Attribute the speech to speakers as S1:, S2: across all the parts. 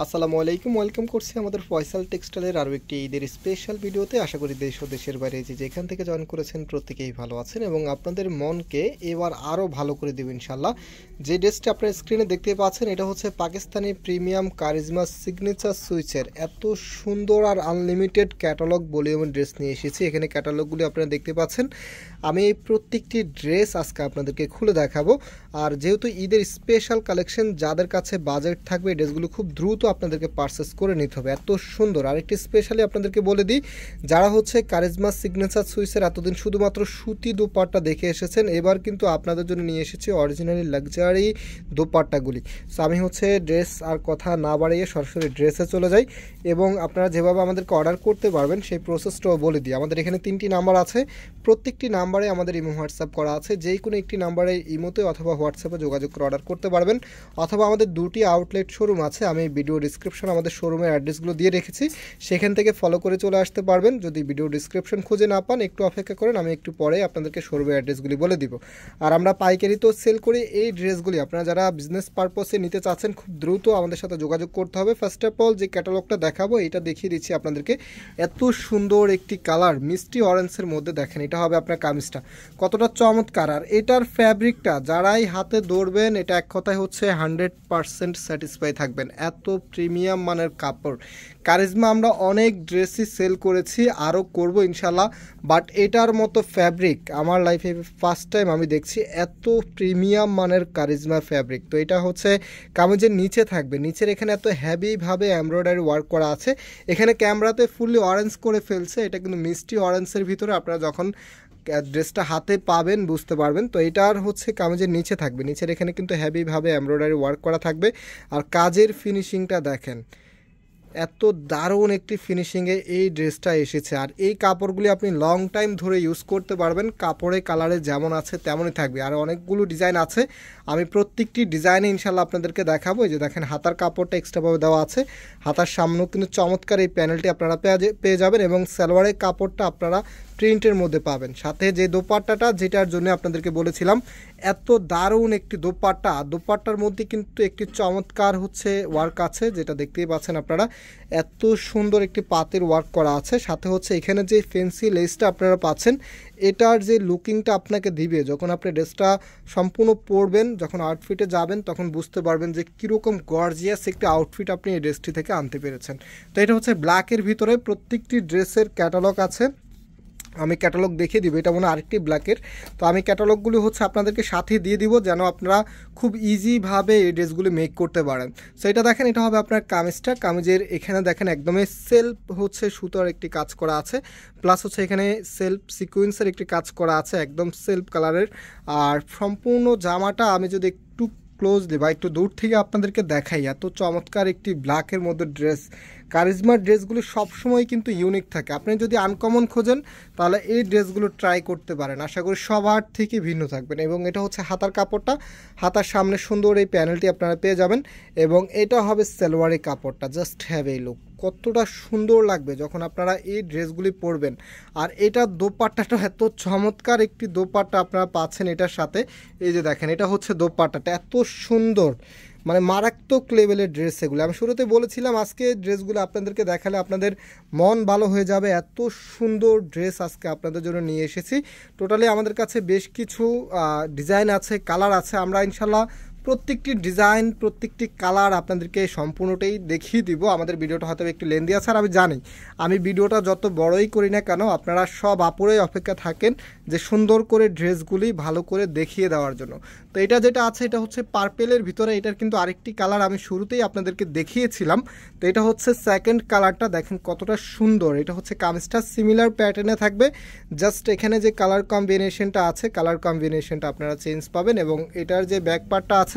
S1: আসসালামু আলাইকুম, ওয়েলকাম করছি আমাদের ফয়সাল টেক্সটাইলের আরও একটি ঈদের স্পেশাল ভিডিওতে। আশা করি দেশ ও দেশের বাইরে যেখান থেকে জয়েন করেছেন প্রত্যেকেই ভালো আছেন এবং আপনাদের মনকে এবার আরও ভালো করে দেবেন ইনশাল্লাহ। যে ড্রেসটা আপনার স্ক্রিনে দেখতে পাচ্ছেন এটা হচ্ছে পাকিস্তানি প্রিমিয়াম কারিজমা সিগনেচার সুইচের এত সুন্দর আর আনলিমিটেড ক্যাটালগ ভলিউমের ড্রেস নিয়ে এসেছি। এখানে ক্যাটালগুলি আপনারা দেখতে পাচ্ছেন। আমি এই প্রত্যেকটি ড্রেস আজকে আপনাদেরকে খুলে দেখাবো। আর যেহেতু ঈদের স্পেশাল কালেকশন, যাদের কাছে বাজেট থাকবে এই ড্রেসগুলো খুব দ্রুত আপনাদেরকে পারচেস করে নিতে হবে, এত সুন্দর। আরেকটি স্পেশালি আপনাদেরকে বলে দিই, যারা হচ্ছে কারিজমা সিগনেচার সুইসের এতদিন শুধুমাত্র সুতি দোপাট্টা দেখে এসেছেন, এবার কিন্তু আপনাদের জন্য নিয়ে এসেছি অরিজিনালি লাক্সারি দোপাট্টাগুলি। সো আমি হচ্ছে ড্রেস আর কথা না বাড়িয়ে সরাসরি ড্রেসে চলে যাই এবং আপনারা যেভাবে আমাদেরকে অর্ডার করতে পারবেন সেই প্রসেসটাও বলে দিই। আমাদের এখানে 3টি নাম্বার আছে, প্রত্যেকটি নাম্বারে আমাদের ইমো হোয়াটসঅ্যাপ করা আছে। যেই কোনো একটি নাম্বারে ইমোতে অথবা হোয়াটসঅ্যাপে যোগাযোগ করে অর্ডার করতে পারবেন, অথবা আমাদের 2টি আউটলেট শোরুম আছে। আমি ভিডিও ডিসক্রিপশন আমাদের শোরুমের অ্যাড্রেসগুলো দিয়ে রেখেছি, সেখান থেকে ফলো করে চলে আসতে পারবেন। যদি ভিডিও ডিসক্রিপশন খুঁজে না পান একটু অপেক্ষা করেন, আমি একটু পরে আপনাদেরকে শোরুমের অ্যাড্রেসগুলি বলে দিব। আর আমরা পাইকারিতেও সেল করি এই ড্রেসগুলি। আপনারা যারা বিজনেস পারপসে নিতে চাচ্ছেন খুব দ্রুত আমাদের সাথে যোগাযোগ করতে হবে। ফার্স্ট অফ অল যে ক্যাটালগটা দেখাবো এটা দেখিয়ে দিচ্ছি আপনাদেরকে। এত সুন্দর একটি কালার মিষ্টি অরেঞ্জের মধ্যে, দেখেন এটা হবে আপনার কামিজটা কতটা চমৎকার। আর এটার ফ্যাব্রিকটা যারাই হাতে ধরবেন এটা এক কথায় হচ্ছে 100% স্যাটিসফাই থাকবেন। এত প্রিমিয়াম মানের কাপড়। কারিজমা আমরা অনেক ড্রেসই সেল করেছি, আরও করব ইনশাল্লাহ, বাট এটার মতো ফ্যাব্রিক আমার লাইফে ফার্স্ট টাইম আমি দেখছি। এত প্রিমিয়াম মানের কারিজমা ফ্যাব্রিক। তো এটা হচ্ছে কামিজের নিচে থাকবে, নিচের এখানে এত হ্যাভিভাবে এমব্রয়ডারি ওয়ার্ক করা আছে। এখানে ক্যামেরাতে ফুললি অরেঞ্জ করে ফেলছে, এটা কিন্তু মিষ্টি অরেঞ্জের ভিতরে। আপনারা যখন ড্রেসটা হাতে পাবেন বুঝতে পারবেন। তো এটার হচ্ছে কামিজের নিচে থাকবে, নিচের এখানে কিন্তু হ্যাভিভাবে এমব্রয়ডারি ওয়ার্ক করা থাকবে। আর কাজের ফিনিশিংটা দেখেন, এত দারুণ একটি ফিনিশিংয়ে এই ড্রেসটা এসেছে। আর এই কাপড়গুলি আপনি লং টাইম ধরে ইউজ করতে পারবেন, কাপড়ে কালারে যেমন আছে তেমনই থাকবে। আর অনেকগুলো ডিজাইন আছে, আমি প্রত্যেকটি ডিজাইনে ইনশাল্লাহ আপনাদেরকে দেখাবো। এই যে দেখেন হাতার কাপড়টা এক্সট্রাভাবে দেওয়া আছে, হাতার সামনেও কিন্তু চমৎকার এই প্যানেলটি আপনারা পেয়ে যাবেন এবং সালোয়ারের কাপড়টা আপনারা প্রিন্টের মধ্যে পাবেন। সাথে যে দোপাট্টাটা যেটার জন্য আপনাদেরকে বলেছিলাম, এত দারুণ একটি দোপাট্টা। দোপাট্টার মধ্যে কিন্তু একটি চমৎকার হচ্ছে ওয়ার্ক আছে, যেটা দেখতেই পাচ্ছেন আপনারা। এত সুন্দর একটি পাতের ওয়ার্ক করা আছে, সাথে হচ্ছে এখানে যে ফেন্সি লেসটা আপনারা পাচ্ছেন, এটার যে লুকিংটা আপনাকে দিবে যখন আপনি ড্রেসটা সম্পূর্ণ পরবেন, যখন আউটফিটে যাবেন তখন বুঝতে পারবেন যে কীরকম গর্জিয়াস একটি আউটফিট আপনি এই ড্রেসটি থেকে আনতে পেরেছেন। তো এটা হচ্ছে ব্ল্যাকের ভিতরে, প্রত্যেকটি ড্রেসের ক্যাটালগ আছে, আমি ক্যাটালগ দেখিয়ে দিব। এটা মনে হয় আরেকটি ব্ল্যাকের। তো আমি ক্যাটালগুলি হচ্ছে আপনাদেরকে সাথে দিয়ে দিব যেন আপনারা খুব ইজিভাবে এই ড্রেসগুলি মেক করতে পারেন। সো এটা দেখেন, এটা হবে আপনার কামিজটা। কামিজের এখানে দেখেন একদমই সেলফ হচ্ছে সুতোর একটি কাজ করা আছে, প্লাস হচ্ছে এখানে সেলফ সিকুয়েন্সের একটি কাজ করা আছে, একদম সেলফ কালারের। আর সম্পূর্ণ জামাটা আমি যদি একটু ক্লোজলি বা একটু দূর থেকে আপনাদেরকে দেখাই, এত চমৎকার একটি ব্ল্যাকের মধ্যে ড্রেস। কারিজমার ড্রেসগুলো সবসময় কিন্তু ইউনিক থাকে। আপনি যদি আনকমন খোঁজেন তাহলে এই ড্রেসগুলো ট্রাই করতে পারেন, আশা করি সবার থেকে ভিন্ন থাকবেন। এবং এটা হচ্ছে হাতার কাপড়টা, হাতার সামনে সুন্দর এই প্যানেলটি আপনারা পেয়ে যাবেন। এবং এটা হবে সালোয়ারের কাপড়টা, জাস্ট হ্যাভ এই লুক, কতটা সুন্দর লাগবে যখন আপনারা এই ড্রেসগুলি পরবেন। আর এটা দোপাট্টাটা এত চমৎকার একটি দোপাট্টা আপনারা পাচ্ছেন এটার সাথে। এই যে দেখেন, এটা হচ্ছে দোপাট্টাটা, এত সুন্দর, মানে মারাত্মক লেভেলের ড্রেস এগুলো। আমি শুরুতে বলেছিলাম আজকে ড্রেসগুলো আপনাদেরকে দেখালে আপনাদের মন ভালো হয়ে যাবে। এত সুন্দর ড্রেস আজকে আপনাদের জন্য নিয়ে এসেছি। টোটালি আমাদের কাছে বেশ কিছু ডিজাইন আছে, কালার আছে। আমরা ইনশাল্লাহ প্রত্যেকটি ডিজাইন, প্রত্যেকটি কালার আপনাদেরকে সম্পূর্ণটাই দেখিয়ে দিব। আমাদের ভিডিওটা হয়তো একটু লেন্দি আছে, আর আমি জানি আমি ভিডিওটা যত বড়ই করি না কেন আপনারা সব আপুরেই অপেক্ষা থাকেন যে সুন্দর করে ড্রেসগুলি ভালো করে দেখিয়ে দেওয়ার জন্য। তো এটা যেটা আছে এটা হচ্ছে পার্পেলের ভিতরে, এটার কিন্তু আরেকটি কালার আমি শুরুতেই আপনাদেরকে দেখিয়েছিলাম। তো এটা হচ্ছে সেকেন্ড কালারটা, দেখেন কতটা সুন্দর। এটা হচ্ছে কামিজটা সিমিলার প্যাটার্নে থাকবে, জাস্ট এখানে যে কালার কম্বিনেশনটা আছে, কালার কম্বিনেশনটা আপনারা চেঞ্জ পাবেন। এবং এটার যে ব্যাক পার্টটা আছে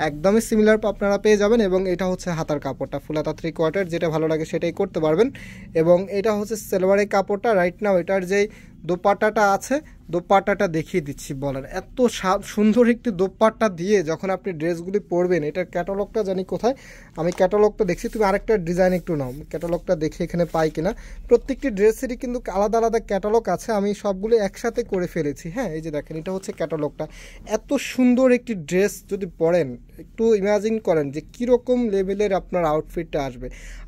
S1: একদমই সিমিলার আপনারা পেয়ে যাবেন। এবং এটা হচ্ছে হাতার কাপড়টা, ফুল হাতা 3/4, যেটা ভালো লাগে সেটাই করতে পারবেন। এবং এটা হচ্ছে সালোয়ারের কাপড়টা। রাইট নাও এটার যে দোপাট্টাটা আছে, দোপাট্টাটা দেখিয়ে দিচ্ছি। বলেন এত সুন্দর একটি দোপাট্টা দিয়ে যখন আপনি ড্রেসগুলি পরবেন, এটার ক্যাটালগটা জানি কোথায়, আমি ক্যাটালগটা দেখছি, তুমি আরেকটা ডিজাইন একটু নাও, ক্যাটালগটা দেখে এখানে পাই কিনা। প্রত্যেকটি ড্রেসেরই কিন্তু আলাদা আলাদা ক্যাটালগ আছে, আমি সবগুলো একসাথে করে ফেলেছি। হ্যাঁ, এই যে দেখেন, এটা হচ্ছে ক্যাটালগটা। এত সুন্দর একটি ড্রেস যদি পরেন, একটু ইমাজিন করেন যে কীরকম লেভেলের আপনার আউটফিটটা আসবে।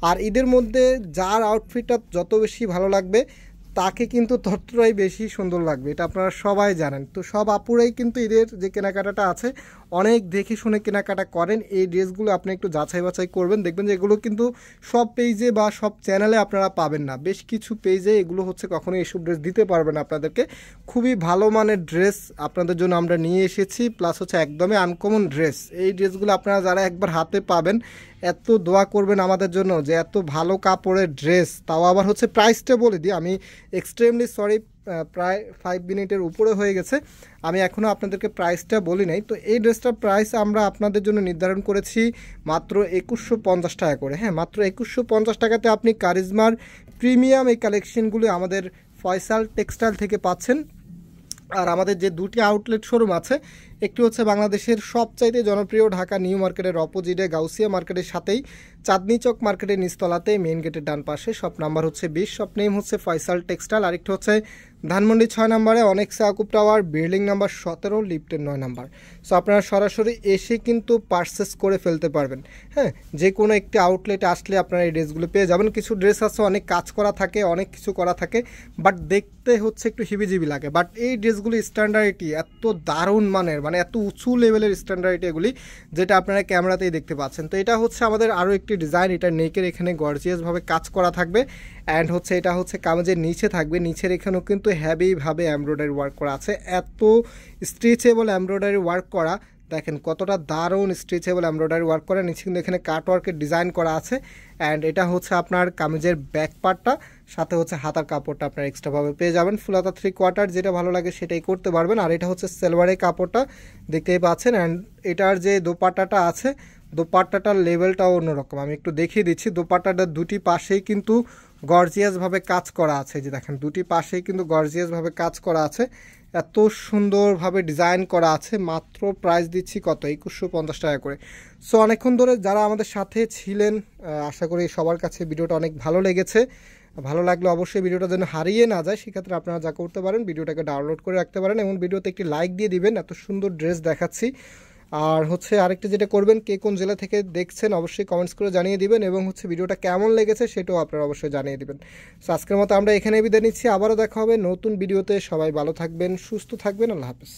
S1: আর ঈদের মধ্যে যার আউটফিটটা যত বেশি ভালো লাগবে তাকে কিন্তু ততটাই বেশি সুন্দর লাগবে, এটা আপনারা সবাই জানেন। তো সব আপুরাই কিন্তু ঈদের যে কেনাকাটাটা আছে অনেক দেখে শুনে কেনাকাটা করেন। এই ড্রেসগুলো আপনি একটু যাচাই বাছাই করবেন, দেখবেন যে এগুলো কিন্তু সব পেজে বা সব চ্যানেলে আপনারা পাবেন না। বেশ কিছু পেজে এগুলো হচ্ছে কখনোই এসব ড্রেস দিতে পারবেন আপনাদেরকে। খুবই ভালো মানের ড্রেস আপনাদের জন্য আমরা নিয়ে এসেছি, প্লাস হচ্ছে একদমই আনকমন ড্রেস। এই ড্রেসগুলো আপনারা যারা একবার হাতে পাবেন এত দোয়া করবেন আমাদের জন্য যে এত ভালো কাপড়ের ড্রেস, তাও আবার হচ্ছে প্রাইসটা বলে দিই, আমি এক্সট্রিমলি সরি, প্রায় 5 মিনিটের উপরে হয়ে গেছে, আমি এখনও আপনাদেরকে প্রাইসটা বলি নাই। তো এই ড্রেসটার প্রাইস আমরা আপনাদের জন্য নির্ধারণ করেছি মাত্র 2150 টাকা করে। হ্যাঁ, মাত্র 2150 টাকাতে আপনি কারিজমার প্রিমিয়াম এই কালেকশনগুলো আমাদের ফয়সাল টেক্সটাইল থেকে পাচ্ছেন। আর আমাদের যে দুটি আউটলেট শোরুম আছে, একটি হচ্ছে বাংলাদেশের সবচাইতে জনপ্রিয় ঢাকা নিউ মার্কেটের অপোজিটে গাউসিয়া মার্কেটের সাথেই চাঁদনি চক মার্কেটের নিচতলাতে মেইন গেটের ডান পাশে, শপ নাম্বার হচ্ছে 20, শপ নেম হচ্ছে ফয়সাল টেক্সটাইল। আরেকটি হচ্ছে ধানমন্ডি 6 নম্বরে অনেক্সা আকুব টাওয়ার, বিল্ডিং নাম্বার 17, লিফটের 9 নাম্বার। সো আপনারা সরাসরি এসে কিন্তু পারচেস করে ফেলতে পারবেন। হ্যাঁ, যে কোনো একটি আউটলেটে আসলে আপনারা এই ড্রেসগুলো পেয়ে যাবেন। কিছু ড্রেস আছে অনেক কাজ করা থাকে, অনেক কিছু করা থাকে, বাট দেখতে হচ্ছে একটু হিবিজিবি লাগে। বাট এই ড্রেসগুলি স্ট্যান্ডার্ডিটি এত দারুণ মানের, মানে এত উঁচু লেভেলের স্ট্যান্ডার্ডিটি এগুলি, যেটা আপনারা ক্যামেরাতেই দেখতে পাচ্ছেন। তো এটা হচ্ছে আমাদের আরও একটি ডিজাইন, এটা নেকের এখানে গর্জিয়াসভাবে কাজ করা থাকবে। অ্যান্ড হচ্ছে এটা হচ্ছে কামিজের নিচে থাকবে, নিচের এখানেও কিন্তু হ্যাভিভাবে এমব্রয়ডারি ওয়ার্ক করা আছে, এত স্ট্রেচেবল এমব্রয়ডারি ওয়ার্ক করা। দেখেন কতটা দারুণ স্ট্রেচেবল এমব্রয়ডারি ওয়ার্ক করা, নিচে কিন্তু এখানে কাট ওয়ার্কের ডিজাইন করা আছে। অ্যান্ড এটা হচ্ছে আপনার কামিজের ব্যাক পার্টটা, সাথে হচ্ছে হাতার কাপড়টা আপনার এক্সট্রাভাবে পেয়ে যাবেন। ফুল হাতা 3/4, যেটা ভালো লাগে সেটাই করতে পারবেন। আর এটা হচ্ছে সেলভারের কাপড়টা দেখতেই পাচ্ছেন। অ্যান্ড এটার যে দোপাট্টাটা আছে, দোপাট্টাটার লেভেলটাও অন্যরকম, আমি একটু দেখিয়ে দিচ্ছি। দোপাট্টাটার দুটি পাশেই কিন্তু গর্জিয়াসভাবে কাজ করা আছে, যে দেখেন দুটি পাশেই কিন্তু গর্জিয়াসভাবে কাজ করা আছে, এত সুন্দরভাবে ডিজাইন করা আছে। মাত্র প্রাইস দিচ্ছি কত, 2150 টাকা করে। সো অনেকক্ষণ ধরে যারা আমাদের সাথে ছিলেন, আশা করি সবার কাছে ভিডিওটা অনেক ভালো লেগেছে। ভালো লাগলে অবশ্যই ভিডিওটা যেন হারিয়ে না যায়, সেক্ষেত্রে আপনারা যা করতে পারেন ভিডিওটাকে ডাউনলোড করে রাখতে পারেন এবং ভিডিওতে একটি লাইক দিয়ে দিবেন, এত সুন্দর ড্রেস দেখাচ্ছি। আর হচ্ছে আরেকটা যেটা করবেন, কে কোন জেলা থেকে দেখছেন অবশ্যই কমেন্টস করে জানিয়ে দিবেন, এবং হচ্ছে ভিডিওটা কেমন লেগেছে সেটাও আপনারা অবশ্যই জানিয়ে দিবেন। সো আজকের মতো আমরা এখানে বিদায় নিচ্ছি, আবারও দেখা হবে নতুন ভিডিওতে। সবাই ভালো থাকবেন, সুস্থ থাকবেন, আল্লাহ হাফেজ।